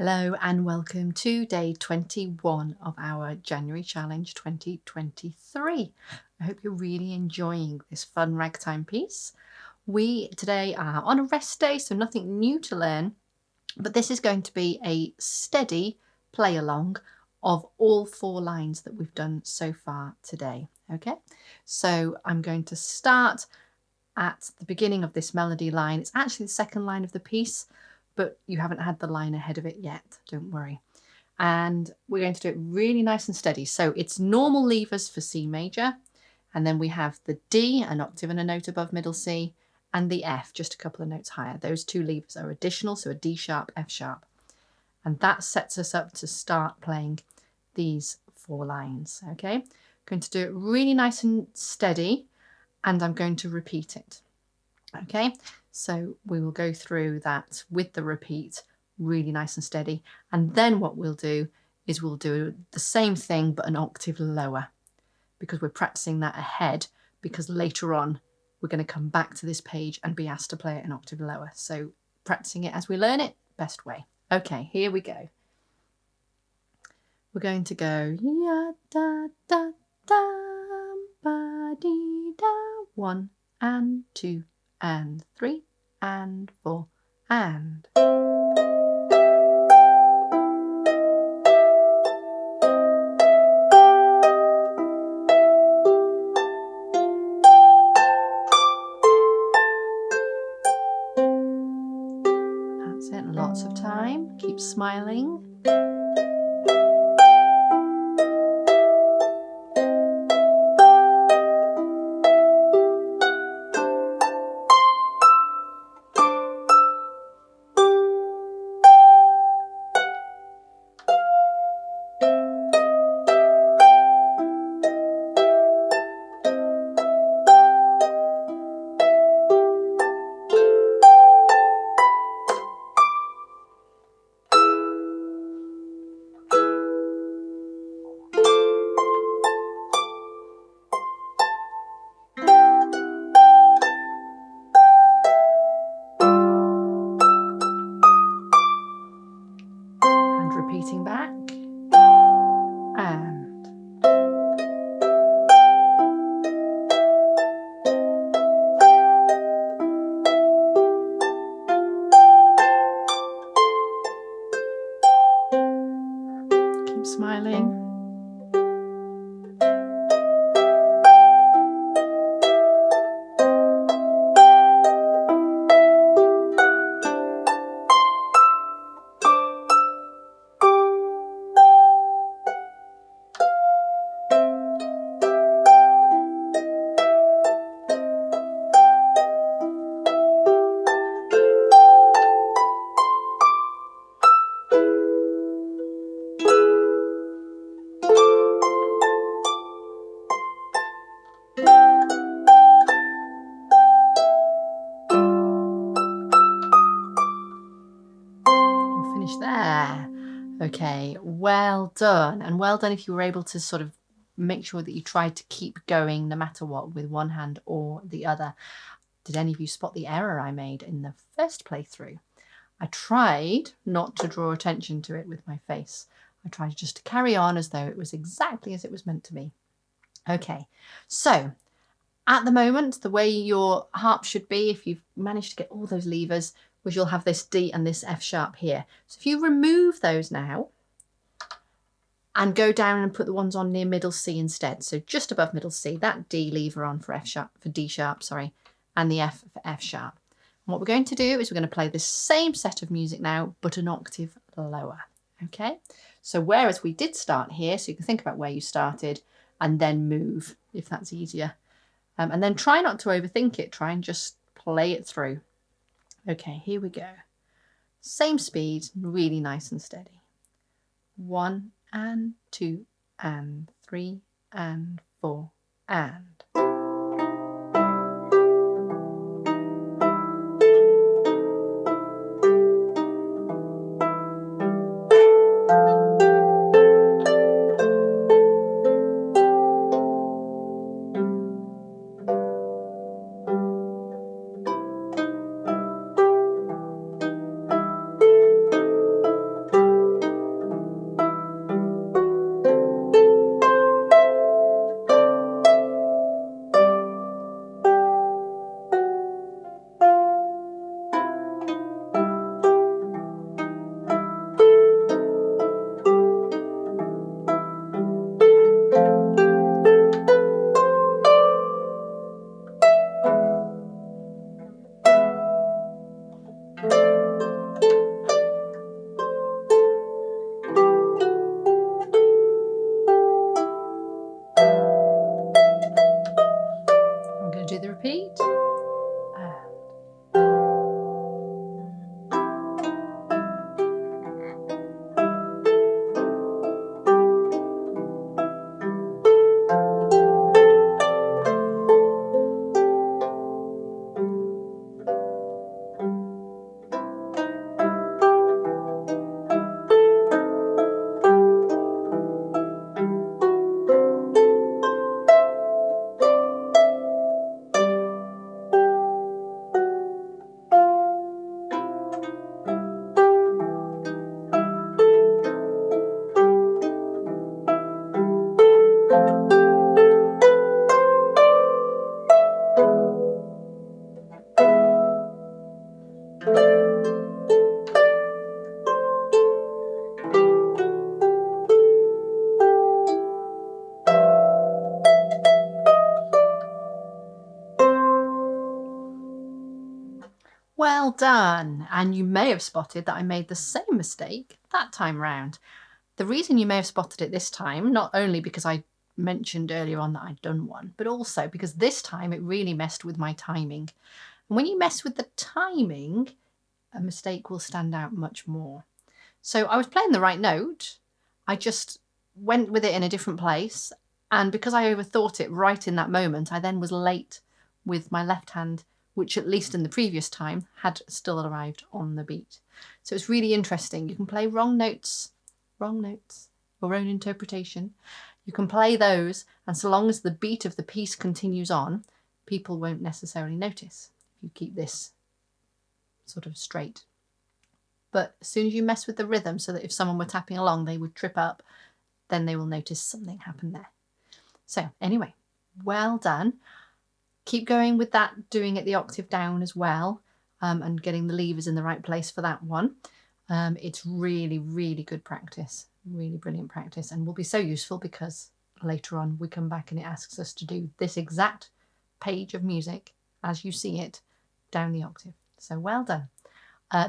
Hello and welcome to day 21 of our January Challenge 2023. I hope you're really enjoying this fun ragtime piece. We today are on a rest day, so nothing new to learn, but this is going to be a steady play along of all 4 lines that we've done so far today. Okay, so I'm going to start at the beginning of this melody line. It's actually the second line of the piece, but you haven't had the line ahead of it yet, don't worry. And we're going to do it really nice and steady. So it's normal levers for C major, and then we have the D, an octave and a note above middle C, and the F, just a couple of notes higher. Those 2 levers are additional, so a D sharp, F sharp. And that sets us up to start playing these 4 lines, okay? I'm going to do it really nice and steady, and I'm going to repeat it, okay? So we will go through that with the repeat, really nice and steady. And then what we'll do is we'll do the same thing, but an octave lower, because we're practicing that ahead, because later on, we're going to come back to this page and be asked to play it an octave lower. So practicing it as we learn it, best way. Okay, here we go. We're going to go ya da da da ba dee da. 1 and 2 and 3 and 4 and. That's it, lots of time. Keep smiling. Repeating back and keep smiling. There. Okay, well done. And well done if you were able to sort of make sure that you tried to keep going no matter what with one hand or the other. Did any of you spot the error I made in the first playthrough? I tried not to draw attention to it with my face. I tried just to carry on as though it was exactly as it was meant to be. Okay, so at the moment, the way your harp should be, if you've managed to get all those levers, was you'll have this D and this F sharp here. So if you remove those now and go down and put the ones on near middle C instead, so just above middle C, that D lever on for F sharp, for D sharp, sorry, and the F for F sharp. And what we're going to do is we're going to play the same set of music now, but an octave lower, okay? So whereas we did start here, so you can think about where you started and then move, if that's easier. And then try not to overthink it, try and just play it through. Okay, here we go. Same speed, really nice and steady. 1 and 2 and 3 and 4 and. Well done. And you may have spotted that I made the same mistake that time round. The reason you may have spotted it this time, not only because I mentioned earlier on that I'd done one, but also because this time it really messed with my timing. And when you mess with the timing, a mistake will stand out much more. So I was playing the right note, I just went with it in a different place, and because I overthought it right in that moment, I then was late with my left hand, which at least in the previous time had still arrived on the beat. So it's really interesting. You can play wrong notes, your own interpretation. You can play those, and so long as the beat of the piece continues on, people won't necessarily notice if you keep this sort of straight. But as soon as you mess with the rhythm so that if someone were tapping along, they would trip up, then they will notice something happened there. So anyway, well done. Keep going with that, doing it the octave down as well, and getting the levers in the right place for that one. It's really, really good practice, really brilliant practice, and will be so useful because later on we come back and it asks us to do this exact page of music as you see it down the octave. So well done.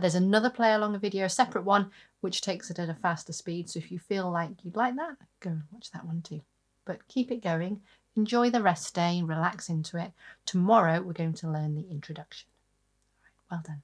There's another play along a video, a separate one, which takes it at a faster speed. So if you feel like you'd like that, go and watch that one too. But keep it going. Enjoy the rest day and relax into it. Tomorrow we're going to learn the introduction. All right, well done.